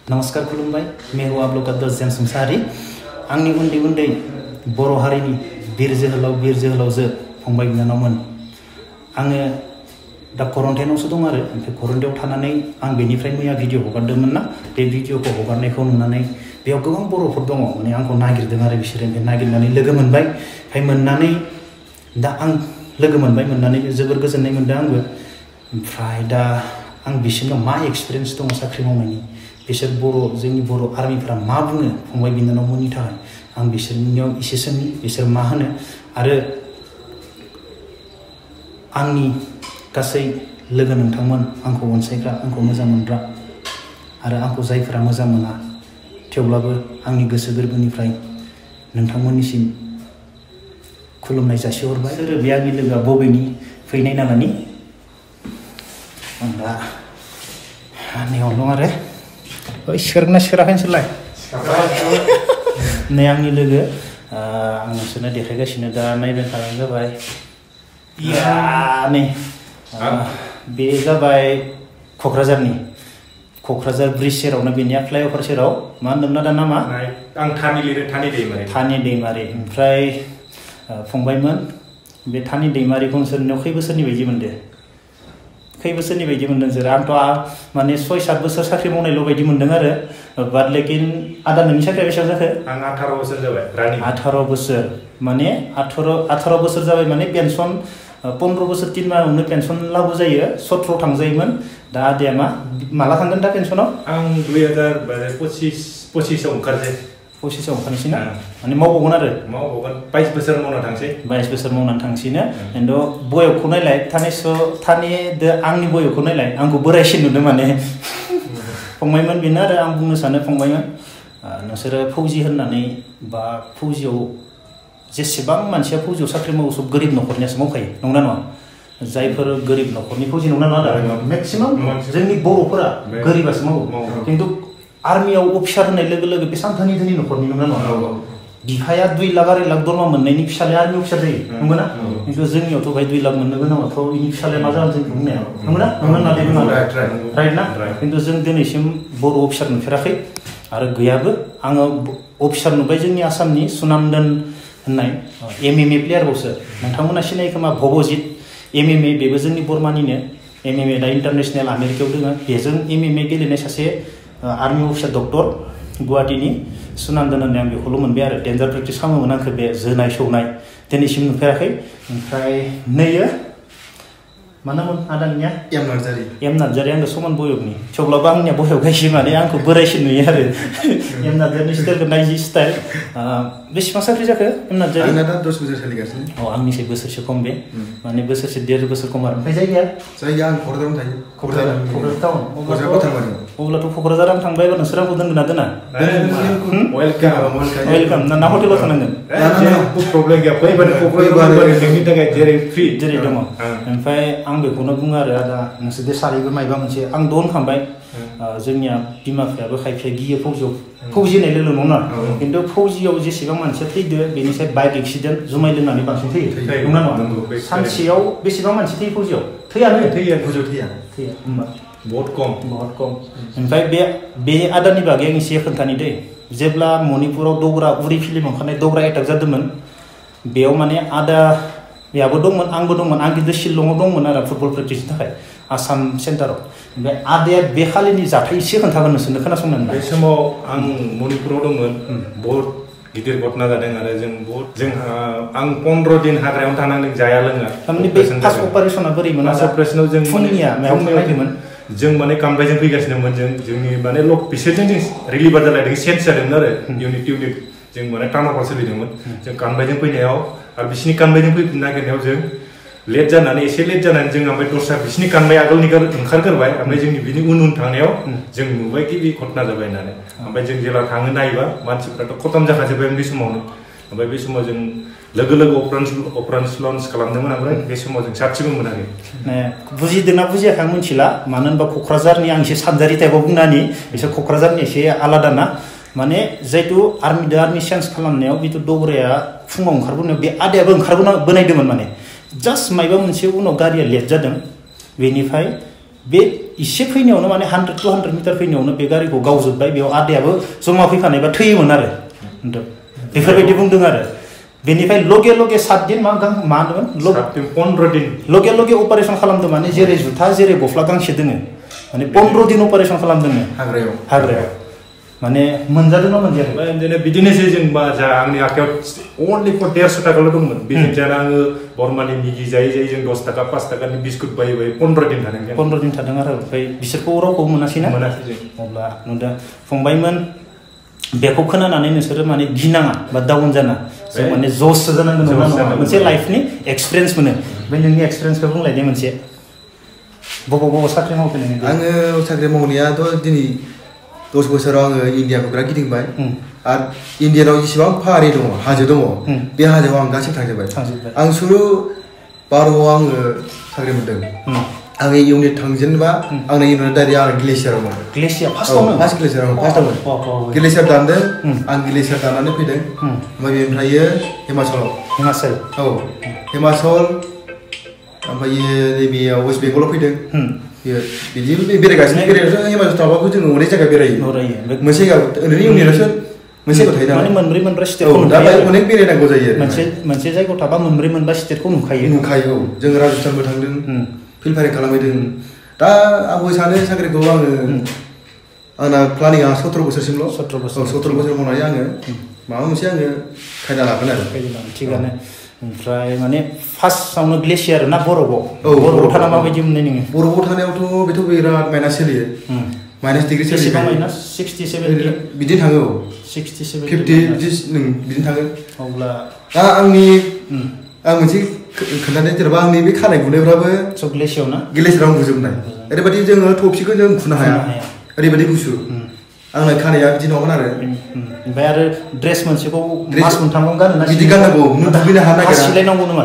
नमस्कार खुलुमबाय मेहु आब्लुकाद जेम्स मुसाहारि आंनि उन्दै उन्दै बर' हारिनि बिर जोहोलावजो फंबाय बिनानावमोन आङो दा क्वारन्टाइनावसो दं आरो ओमफ्राय क्वारन्टाइनाव थानानै आं बेनिफ्राय मैया भिडिअ हगारदोंमोन ना बे भिडिअखौ हगारनायखौ नुनानै बेयाव गोबां बर'फोर दङ माने आंखौ नागिरदों आरो बिसोरो ओमफ्राय नागिरनानै लोगो मोनबाय ओमफ्राय मोननानै दा आं लोगो मोनबाय मोननानै जोबोर गोजोननाय मोनदों आंबो ओमफ्राय दा आं बिसोरनाव मा एक्सपिरियेन्स दङ साख्रि मावनायनि बिसोर जोंनि बर' आर्मिफोरा मा बुङो फंबाय बिनानावमोननि थाखाय आं बिसोरनियाव एसे सोंनि बिसोर मा होनो आरो आंनि गासै लोगो नोंथांमोन आंखौ अनसायग्रा आंखौ मोजां मोनग्रा आरो आंखौ जायफोरा मोजां मोना थेवब्लाबो आंनि गोसो गोरबोनिफ्राय नोंथांमोननिसिम खुलुमनाय जासिहरबाय सोर बे आंनि लोगोआ बबेनि फैनाय नालानि आं दा नैयाव दं आरो सिखारगोना सिखाराखै नोंसोरलाय नै आंनि लोगो आं नोंसोरनो देखायगासिनो दा नायबाय थानाय जाबाय नै बे जाबाय क'क्राझार ब्रिज सेरावनो बेनिया फ्लाइअभार सेराव मा होनदोंना दा नामा आं थानि दैमारि ओमफ्राय फंबायमोन बे थानि दैमारिखौ नोंसोरनियाव खै बोसोरनि बायदि मोनदों खै बोसोरनि बायदि मोनदों नोंसोर आंथ' माने 6-7 बोसोर साख्रि मावनायल' बायदि मोनदों आरो बाट लेकिन आदा नोंनि साख्रिया बेसेबां जाखो आं 18 बोसोर जाबाय रानिं 18 बोसोर माने 18 बोसोर जाबाय माने पेन्सन 15 बोसोर 3 माहावनो पेन्सन लागु जायो 17 थांजायोमोन दा आदाया माला थांगोन दा पेन्सनाव आं 2025 आव ओंखारसै 25 आव ओंखारनोसै ना माने मावबावगोन 22 बोसोर मावना थांसै 22 बोसोर मावनानै थांसैनो खिन्थु बयखौ नायलाय आंनि बयखौ नायलाय आंखौ बोरायसिन नुदों माने फंबायमोन बेनो आरो आं बुंनो सानो फंबायमोन नोंसोरो फौजि होननानै बा फौजियाव जेसेबां मानसिया फौजियाव साख्रि मावो सब गोरिब न'खरनियासो मावखायो नंगौना नङा जायफोर गोरिब न'खरनि फौजि नंगौना नङा मेक्सिमाम जोंनि बर'फोरा गोरिबासो मावो खिन्थु आर्मियाव अफिसार होनाय लोगो लोगो बेसेबां धोनि न'खरनि नंगौना नङा बिफाया 2 लाख 2.5 लाख दरमा मोननायनि फिसालाया आर्मि अफिसार जायो नंगौना खिन्थु जोंनियावथ' भाई 2 लाख मोननो गोनांबाथ' इनि फिसालाया मा जागोन जों बुंनाया नंगौना राइट ना खिन्थु जों दिनैसिम बर' अफिसार नुफेराखै आरो गैयाबो आङो अफिसार नुबाय जोंनि आसामनि सुनामदोन होननाय MMA प्लेयारबावसो नोंथांमोना सिनायो खोमा भबजित MMA बेबो जोंनि बर्मानिनो MMA दा इन्टारनेसनेल आमेरिकायाव दङ बेजों MMA गेलेनाय सासे आर्मि अफिसार डक्टर गुवाहाटीनि सुनामदोन होननाय आं बेखौल' मोनबाय आरो डेन्जार प्रेक्टिस खालामोमोन आंखौ बे जोनाय सौनाय दिनैसिम नुफेराखै ओमफ्राय नैयो मा नाममोन आदानिया एम नार्जारि आंखौ समान बयगनि थेवब्लाबो आंनिया बयग गायसि माने आंखौ बोरायसिन नुयो आरो एम नार्जारिनि स्टाइलखौ नायजि स्टाइल बेसेबां साख्रि जाखो एम नार्जारि आंना दा 10 बोसोर सोलिगासिनो आंनिसै बोसोरसे खम बे माने बोसोरसे 1.5 बोसोर खम आरो ओमफ्राय जायगाया आं क'क्राझारावनो थायो क'क्राझार टाउन अब्लाथ' क'क्राझार आं थांबाय नोंसोर आंखौ दोनगोन ना दोना वेलकाम ना हटेलाव थानांगोन प्रब्लेम गैया फैबानो नोंनि थाखाय जेरै दङ ओमफ्राय आं बेखौनो बुङो आरो आदा नोंसोर सारैबो मायबा मोनसे आं दोनखांबाय जोंनिया बिमा बिफायाबो खायफाया गियो फौजियाव फौजि होननाय लोगो नङा खिन्थु फौजियाव जेसेबां मानसिया थैदो बेनिफ्राय बाइक एक्सिडेन्ट जुमाय लोंनानै बांसिन थैयो नङा सानसेयाव बेसेबां मानसि थैयो फौजियाव थैया होमबा बहुत कम ओमफ्राय बे आदानि बागै आं एसे खोन्थानि दै जेब्ला मणिपुराव दग्रा उरि फिल्म ओंखारनाय दग्रा एटाक जादोंमोन बेयाव माने आदायाबो दंमोन आंबो दंमोन आं खिन्थु शिलंआव दंमोन आरो फुटबल प्रेक्टिसनि थाखाय आसाम सेन्टाराव ओमफ्राय आदाया बे खालिनि जाथाय एसे खोन्थागोन नोंसोरनो खोनासंनानै बे समाव आं मणिपुराव दंमोन बहुत गिदिर घटना जादों आरो आं 15 दिन हाग्रायावनो थानांदों जाया लोङा थारमाने बे फार्स्ट अपारेसना बोरैमोन अपारेसनाव जों फुंनिया मायाव नायदोंमोन जों माने कामबायजों फैगासिनोमोन जोंनि माने बिसोरजों जों रिलिभार जालायदों चेन्ज जादोंमोन आरो इउनिट जों माने टाउनाव सोलिदोंमोन जों कामबायजों फैनायाव आरो बिसिनि कामबायजों फैफिननो नागिरनायाव जों एसे लेट जानानै जों ओमफ्राय दस्रा बिसिनि कामबाय आगोलनि ओंखारगोरबाय ओमफ्राय जों बिनि उन थांनायाव जों नुबाय कि बे घटना जाबाय होननानै ओमफ्राय जों जेब्ला थाङो नायोबा मानसिफ्राथ' खतम जाखाजोब्बाय बे समावनो ओमफ्राय बे समाव जों लोगो अपारेसन लन्च खालामदोंमोन ओमफ्राय बे समाव जों साथिबो मोनाखै बुजिदोंना बुजियाखै आं मिथिला मानो होनबा क'क्राझारनि आं एसे सानजारि टाइपआव बुंनानि बिसोर क'क्राझारनि एसे आलादा ना माने जायथु आर्मि चेन्ज खालामनायाव बिथु दग्राया फुङाव ओंखारबोनायाव बे आदायाबो ओंखारबोनायदोंमोन माने जास्ट मायबा मोनसे उनाव गारिया लेट जादों बेनिफ्राय बे इसे फैनायावनो माने 100 to 200 मिटार फैनायावनो बे गारिखौ गावजोब्बाय बेयाव आदायाबो जमा फैफानायबा थैयोमोन आरो बेफोरबायदि बुंदों आरो बेनिफ्राय लगे लगे 7 दिन मा होनोमोन 15 दिन लगे लगे अपारेशन खालामदों माने जेरै जुथा जेरै गस्ला गांसे दोङो माने 15 दिन अपारेशन खालामदों हाग्रायाव माने मोनजादों ना मोनजायाखै बिदिनोसै जों बा जा आंनि आखायाव only for 150 थाखाल' दंमोन बेजों जाना आङो बरमानि मिगि जायै जायै जों 10 थाखा 5 थाखानि बिस्कुट बायै बायै 15 दिन थादों 15 दिन थादों आरो ओमफ्राय बिसोरखौ रावखौ मोनासै ना मोनासै जों अब्ला नुदों फंबायमोन बेखौ खोनानानै नोंसोरो माने गिनाङा बा डाउन जाना जों माने जससो जानांगोन नङा मोनसे लाइफनि एक्सपिरियेन्स मोनो ओमफ्राय नोंनि एक्सपिरियेन्सखौ बुंलायदे मोनसे बबाव साख्रि मावखो नोङो आङो साख्रि मावनायाथ' दिनै 10 बोसोराव आङो इन्डियाखौ बिराद गिदिंबाय आरो इन्डियानाव जेसेबां पाहारि दङ हाजो दङ बे हाजोआव आं गासिबो थांजोब्बाय आं सुरु 12 आङो साख्रि मोनदों आङो इउनिट थांजेनबा आंना इउनिट डाइरेक्ट आं ग्लेसियारावमोन फार्स्ट ग्लेसियाराव ग्लेसियार दानदों आं ग्लेसियार दाननानै फैदों ओमफ्राय बेनिफ्राय हिमाचल ओमफ्राय नैबेयाव वेस्ट बेंगलाव फैदों बिदि बेरायगासिनो हिमाचल थाबाबो जोङो अनेक जायगा बेरायो मोनसे जायगा ओरैनो इउनिटआवसो मोनसे जायगायाव थायो नालाय मोनब्रै मोनबा स्टेटखौ दा बाय अनेक बेरायनांगौ जायो आरो मोनसे जायगायाव थाबा मोनब्रै मोनबा स्टेटखौ नुखायो जों राजस्थानबो थांदों फिल्ड खालामहैदों दा आंबो सानो साख्रिखौ आङो आंना प्लानिंआ 17 बोसोरसिमल' 17 बोसोर मावनानै आङो माबा मोनसे आङो खायदा लागोन आरो थिगानो ओमफ्राय माने फार्स्टआवनो ग्लेसियार ना बरफआव थाना माबायदि मोननाय नोङो बरफआव थानायावथ' बेथ' बिराद माइनास सोलियो माइनास डिग्री सोलियो माइनास 60 70 बिदिनो थाङो 60 70 50 बिदिनो थाङो अब्ला दा आं मोनसे खोन्थानो जेनेबा आंनि बे खानाय गुनायफ्राबो सब ग्लेसियाराव गुजोबनाय ओरैबायदि जोङो थफिखौ जों खुनो हाया ओरैबायदि गुसु आंना खानाया बिदि नङामोन आरो ओमफ्राय आरो ड्रेस मोनसेखौ मास मोनथामाव गाननो बिदि गाननांगौ नों दुगैनो हानो नागिरा सिलायनांगौ नामा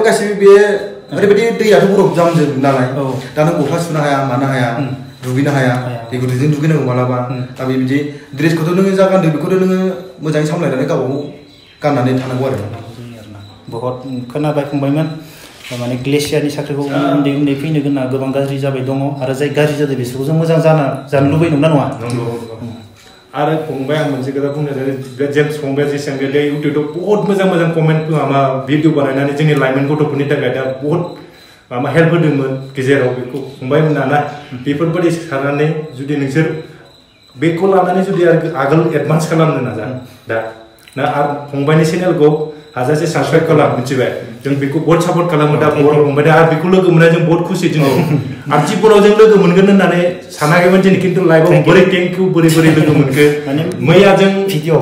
गासिबो बे ओरैबायदि दैयाथ' बरफ जामजोब नालाय दा नों गस्ला सुनो हाया मानो हाया दुगैनो हाया दै गुदुंजों दुगैनांगौ मालाबा दा बिदि ड्रेसखौथ' नोङो जा गानदों बेखौथ' नोङो मोजाङै सामलायनानै गावबागाव गाननानै थानांगौ आरो बहुत खोनाबाय फंबायमोन माने ग्लेसियारनि साख्रिखौ उन्दै उन्दै फैनो गोनां गोबां गाज्रि जाबाय दङ आरो जाय गाज्रि जादों बिसोरखौ जों मोजां जानो लुबैदों ना नङा आरो फंबाय आं मोनसे खोथा बुंनो सानो जेम्स फंबाया जेसेबां बे इउटिउबाव बहुत मोजां मोजां कमेन्ट माबा भिडिअ बानायनानै जोंनि लाइमोन गथ'फोरनि थाखाय दा बहुत माबा हेल्प होदोंमोन गेजेराव बेखौ फंबाय मोना बेफोरबायदि साननानै जुदि नोंसोर बेखौ लानानै जुदि आगोल एडभान्स खालामनो नाजा दा आरो फंबायनि चेनेलखौ हाजासे साबसक्राइब खालाम मिथिबाय जों बेखौ बहुत सापर्ट खालामो दा बर' फंबाय दा आरो बेखौ लोगो मोनना जों बहुत खुसि दिनै आरो जिबनाव जों लोगो मोनगोन होननानै सानाखैमोन दिनै खिन्थु लाइफआव बोरै थेंकिउ बोरै लोगो मोनखो मैया जों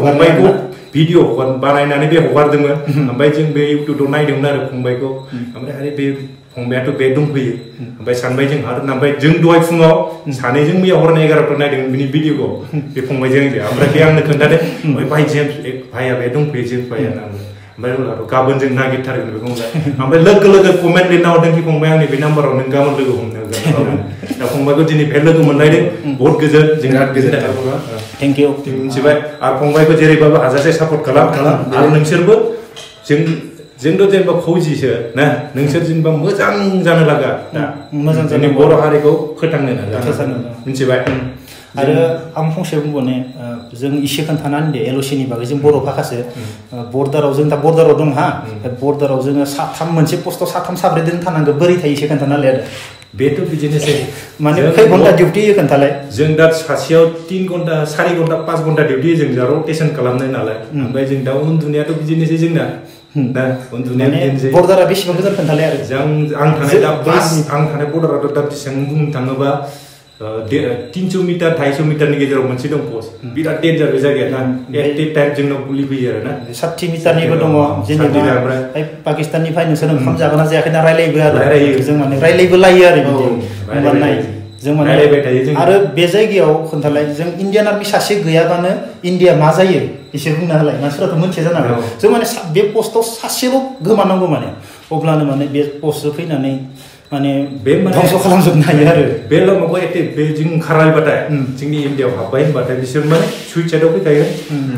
फंबायखौ भिडिअ बानायनानै बे हगारदोंमोन ओमफ्राय जों बे इउटिउबाव नायदोंमोन आरो फंबायखौ ओमफ्राय आरो बे फंबायाथ' बे दंफैयो ओमफ्राय सानबाय जों हादों ओमफ्राय जों दहाय फुङाव सानैजों मैया हरनाय 11 नायदों बिनि भिडिअखौ बे फंबायजों ओमफ्राय बे आंनो खोन्थादों भाइ जेम्स भाइया बे दंफैयो जेम्स भाइया ओमफ्राय गाबोन जों नागिरथारगोन बेखौ ओमफ्राय लोगो कमेन्ट लिरना हरदों कि फंबाय आंनि बे नाम्बाराव नों गाबोन लोगो हमनो दा फंबायखौ दिनै बे लोगो मोनलायदों बहुत गोजोन जों बिराद गोजोननाय थेंक इउ मिथिबाय आरो फंबायखौ जेरैबाबो हाजासे सापर्ट खालाम आरो नोंसोरबो जोंथ' जेनेबा फौजिसो ना नोंसोर जेनेबा मोजां जानो लागा मोजां जोंनि बर' हारिखौ फोथांनो नाजा मिथिबाय आरो आं फंसे बुंबावनो जों इसे खोन्थानानै दे एलअसिनि बागै जों बर' भाखासो बर्डाराव जों दा बर्डाराव दं हा बर्डाराव जोङो मोनसे पस्टआव 3 4 दिन थानांगौ बोरै थायो इसे खोन्थानालाय आरो बेथ' बिदिनोसै माने खै घन्टा डिउटि खोन्थालाय जों दा सासेयाव 3 घन्टा 4 घन्टा 5 घन्टा डिउटि जों दा रटेसन खालामनाय नालाय ओमफ्राय जों दा उन्दुनायाथ' बिदिनोसै जोंना दा उन्दुनाया बर्डारा बेसेबां गोजान खोन्थालाय आरो आं थानाय बर्डाराथ' दा बेसेबां बुंनो थाङोबा 300 मिटार 250 मिटारनि गेजेराव मोनसे दं पस्ट बिराद डेन्जार बे जायगाया ना एट टाइम जोंनाव गुलि फैयो आरो ना 60 मिटारनिबो दङ जेनेबा पाकिस्ताननिफ्राय नोंसोर ओंखाम जागोना जायाखै ना रायलायबो आरो जों माने रायलायबो लायो आरो बिदि जों माने आरो बे जायगायाव खोन्थालाय जों इन्डियान आर्मि सासे गैयाबानो इन्डिया मा जायो एसे बुंना होलाय मानसिफोराथ' मोनथिया जानो हागौ जों माने बे पस्टआव सासेल' गोमानांगौ माने अब्लानो माने बे पस्टआव फैनानै माने बे धंस खालामजोबनो हायो आरो बे लामाखौ एटे बे जों ओंखारलायबाथाय जोंनि इन्डियायाव हाबबाय होनबाथाय बिसोर माने सुइसाइडआव फैखायो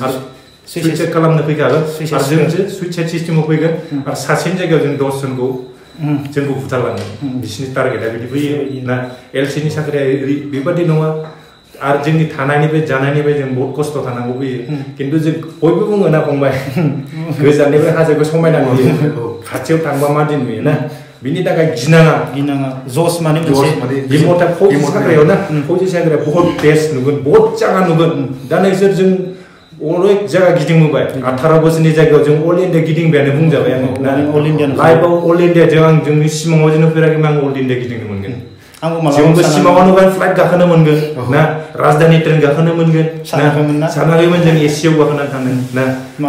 आरो सुइसाइड खालामनो फैखागोन आरो जोंसो सुइसाइड सिस्टेमाव फैगोन आरो सासेनि जायगायाव जों 10 जनखौ जोंखौ बुथारलाङो बिसिनि टारगेटआ बिदि फैयो ना एलसिनि साख्रिया बेबादि नङा आरो जोंनि थानायनिफ्राय जानायनिफ्राय जों बहुत खस्थ' थानांगौ फैयो खिन्थु जों बयबो बुङो ना फंबाय गोजाननिफ्राय हाजोखौ समायना नुयो खाथियाव थांबा मा दिन नुयो ना बिनि थाखाय गिनाङा जस माने मोनसे इमर्टेल फौजि साख्रियाव ना फौजि साख्रिया बहुत बेस्ट नुगोन बहुत जागा नुगोन दा नोंसोर जों अनेक जायगा गिदिंबोबाय 18 बोसोरनि जायगायाव जों अल इन्डिया गिदिंबायानो बुंजाबाय आङो लाइफआव अल इन्डिया आं जोंनि सिमाङाव जों नुफेराखै आं अल इन्डिया गिदिंनो मोनगोन जोंबो सिमाङाव नुबाय फ्लाइट गाखोनो मोनगोन ना राजधानी ट्रेन गाखोनो मोनगोन सानाखैमोन जों एसियाव गाखोनानै थांनो ना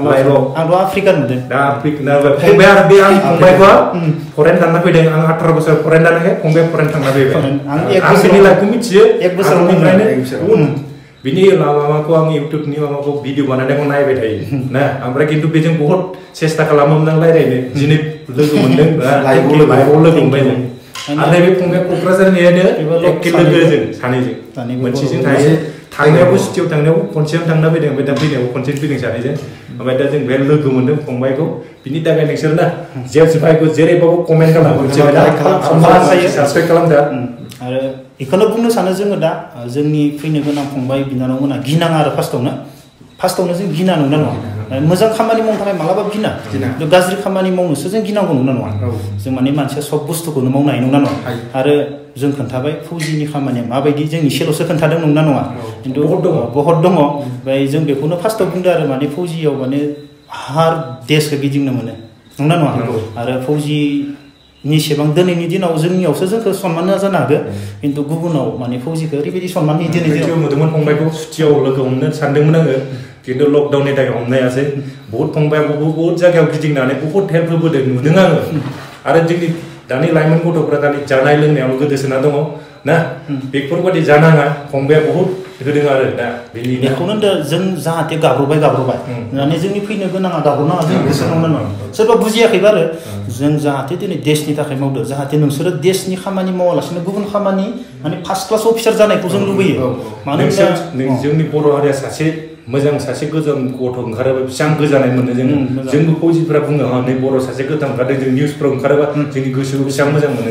लाइफआव आंथ' आफ्रिका नुदों दा आफ्रिका फंबाय आरो बे आं फंबायखौ फरेन थांना फैदों आं 18 बोसोर फरेन थानायखाय फंबाय फरेन थांना फैबाय आं बिनि लाइफखौ मिथियो 1 बोसोरनिफ्रायनो बिनि माबाखौ आं इउटुबनि माबाखौ भिडिअ बानायनायखौ नायबाय थायो ना ओमफ्राय खिन्थु बेजों बहुत सेस्था खालामोमोन आं रायज्लायनो दिनै लोगो मोनदों लाइफआव लोगो मोनबाय जों आरो नैबे फंबाय क'क्राझारनियानो एखे लोगो जों सानैजों मोनसेजों थायो थांनायावबो सिटियाव थांनायावबो खनसेयाव थांना फैदों ओमफ्य दा फैनायावबो खनसेनो फैदों सानैजों ओमफ्राय दा जों बे लोगो मोनदों फंबायखौ बिनि थाखाय नोंसोर ना जेम्स भाइखौ जेरैबाबो कमेन्ट खालाम साबसक्राइब खालामदो आरो बेखौनो बुंनो सानो जोङो दा जोंनि फैनो गोनां फंबाय बिनानावमोना गिनाङा आरो फार्स्टआवनो जों गिना नुना नङा मोजां खामानि मावनो थाखाय मालाबा गिना गाज्रि खामानि मावनोसो जों गिनांगौ नुना नङा जों माने मानसिया सब बुस्थुखौनो मावनो हायो नंना नङा आरो जों खोन्थाबाय फौजिनि खामानिया माबायदि जों एसेल'सो खोन्थादों नंना नङा खिन्थु बहुत दङ ओमफ्राय जों बेखौनो फार्स्टआव बुंदो आरो माने फौजियाव माने हार देशखौ गिदिंनो मोनो नंना नङा आरो फौजिनि सेबां दिनैनि दिनाव जोंनियावसो जोंखौ सनमान होआ जानो हागौ खिन्थु गुबुनाव माने फौजिखौ ओरैबायदि सनमान होयो दिनै दिनाव नुदोंमोन फंबायखौ सुटियाव लोगो हमनो सानदोंमोन आङो खिन्थु लकडाउननि थाखाय हमनो हायासै बहुत फंबाया बहुत जायगायाव गिदिंनानै बहुत हेल्प होबोदों नुदों आङो आरो जोंनि दानि लाइमोन गथ'फ्रा दानि जानाय लोंनायाव गोदोसोना दङ ना बेफोरबायदि जानाङा फंबाया बहुत होदों आरो दा बेखौनो जों जाहाथे गाब्रबाय माने जोंनि फैनो गोनाङा गाब्रनाङा जों गोसो नंना नङा सोरबा बुजियाखैबा आरो जों जाहाथे दिनै देशनि थाखाय मावदो जाहाथे नोंसोरो देशनि खामानि मावालासिनो गुबुन खामानि माने फार्स्ट क्लास अफिसार जानायखौ जों लुबैयो मानो होनबा जोंनि बर' हारिया सासे मोजां सासे गोजान गथ' ओंखारोबा बेसेबां गोजानाय मोनो जोंबो फौजिफ्रा बुङो नै बर' सासे गोदान ओंखारदों जों निउसफ्राव ओंखारोबा जोंनि गोसोखौ बेसेबां मोजां मोनो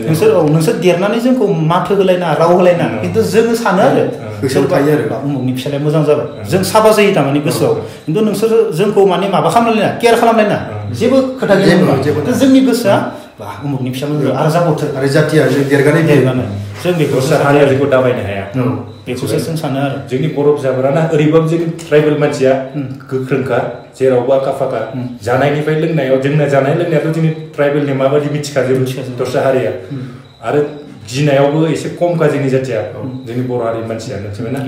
नोंसोर देरनानै जोंखौ माथो होलायना राव होलायना खिन्थु जोङो सानो आरो गोसोआव थायो आरो उमुकनि फिसालाया मोजां जाबाय जों साबा जायो थारमाने गोसोआव खिन्थु नोंसोर जोंखौ माने माबा खालामलायना केयार खालामलायना जेबो खोथा गैया जोंनि गोसोआ उमुकनि फिसा मोजां आरो जाबावथो आरो जातिया जों देरगानाय जों बेखौ हारिया जोंखौ दाबायनो हाया बेखौसो जों सानो आरो जोंनि बर' फिसाफोराना ओरैबाबो जोंनि ट्राइबेल मानसिया गोख्रोंखा जेरावबो आखा फाखा जानायनिफ्राय लोंनायाव जोंना जानाय लोंनायाथ' जोंनि ट्राइबेलनि माबायदि मिथिखाजोबो दस्रा हारिया आरो गिनायावबो एसे खमखा जोंनि जातिया जोंनि बर' हारिनि मानसिया मिथिबायना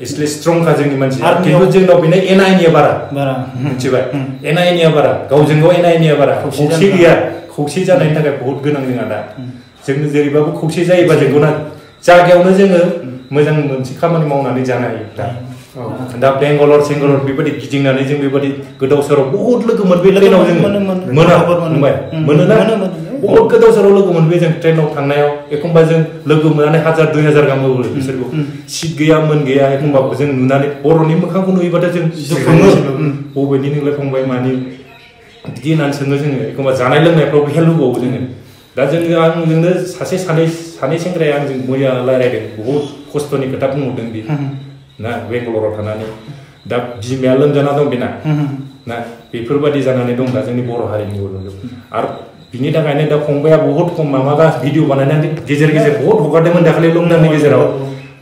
इसलिए स्ट्रंखा जोंनि मानसिया खिन्थु जोंनाव बेनो एना एनिया बारा मिथिबाय एना एनिया बारा गावजों गाव एना एनिया बारा खौसे गैया खौसे जानायनि थाखाय बहुत गोनां जोंहा दा जों जेरैबाबो खौसे जायोबा जोंखौ जायगायावनो जोङो मोजां मोनसे खामानि मावनानै जानो हायो दा बेंगालर सेंगालर बेबायदि गिदिंनानै जों बेबायदि गोदाव सोराव बहुत लोगो मोनबाय ट्रेनाव जों मोनोना बहुत गोदाव सोराव लोगो मोनबाय जों ट्रेनाव थांनायाव एखमबा जों लोगो मोननानै 1000 2000 गाहाम होबो बिसोरखौ सिट गैया गैया एखमबा जों नुनानै बर'नि मोखांखौ नुयोबाथाय जों सोङो बबेनि नोंलाय फंबाय मानि बिदि होननानै सोङो जोङो एखमबा जानाय लोंनायफ्रावबो हेल्प होबावो जोङो दा आंजोंनो सानै सेंग्राया आंजों मैया रायज्लायदों बहुत खस्थ'नि खोथा बुंहरदों बे ना बेंगालराव थानानै दा बिमाया लोमजाना दं बेना ना बेफोरबायदि जानानै दं दा जोंनि बर' हारिनि आरो बिनि थाखायनो दा फंबाया बहुत खम माबा भिडिअ बानायनानै गेजेर बहुत हगारदोंमोन दाखालि लकडाउननि गेजेराव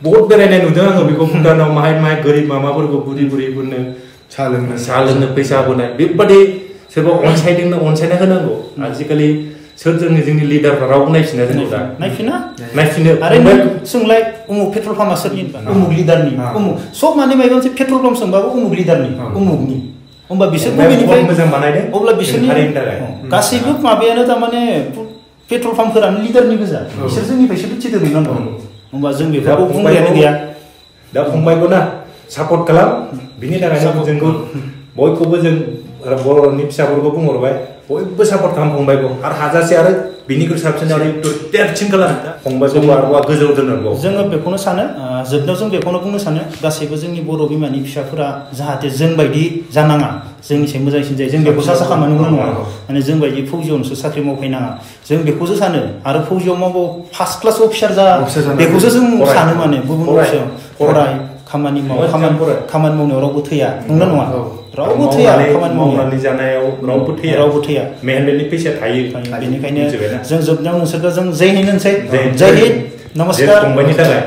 बहुत बेरायनाय नुदों आङो बेखौ भुटानाव माहाय गोरिब माबाफोरखौ बुरिफोरनो साहा लोंनो फैसा होनाय बेबादि सोरबा अनसायना होनांगौ आजिखालि सोर जोंनि लिडारफ्रा रावबो नायफिना जोंखौ दा नायफिनो आरो सोंलाय उमुक पेट्रल पाम्पआ सोरनि उमुक लिडारनि उमुक सब माने माबा मोनसे पेट्रल पाम्प सोंबाबो उमुक लिडारनि उमुकनि होमबा बिसोर बबेनिफ्राय मोजां बानायदों अब्ला बिसोरनि गासैबो माबायानो थारमाने पेट्रल पाम्पफोरानो लिडारनि गोजा बिसोर जोंनिफ्रायसो थिदो नंगौ होमबा जों बेखौ बुंनायानो गैया दा फंबायखौ ना सापर्ट खालाम बिनि थाखायनो जोंखौ बयखौबो जों बर'नि फिसाफोरखौ बुंहरबाय बयबो सापर्ट खालाम फंबायखौ आरो हाजासे आरो बिनिख्रुइ साबसिन आरो देरसिन खालामनो फंबायखौ आरोबाव गोजौ दोननांगौ जोङो बेखौनो सानो जोबनायाव जों बेखौनो बुंनो सानो गासैबो जोंनि बर' बिमानि फिसाफोरा जाहाथे जोंबायदि जानाङा जोंनिसाय मोजांसिन जायो जों बेखौ आसा खालामनो नङा माने जोंबायदि फौजियावनोसो साख्रि मावफैनाङा जों बेखौसो सानो आरो फौजियाव मावो फार्स्ट क्लास अफिसार जा बेखौसो जों सानो माने गुबुन अफिसाव फराय खामानि माव खामानि मावनायाव रावबो थैया नंगौ नङा रावबो थैया खामानि मावनानै जानायाव रावबो थैया मेहनतनि फैसा थायो बेनिखायनो जों जोबनायाव नोंसोरखौ जों जय हिन्द होनसै जय हिन्द नमस्कार फंबायनि थाखाय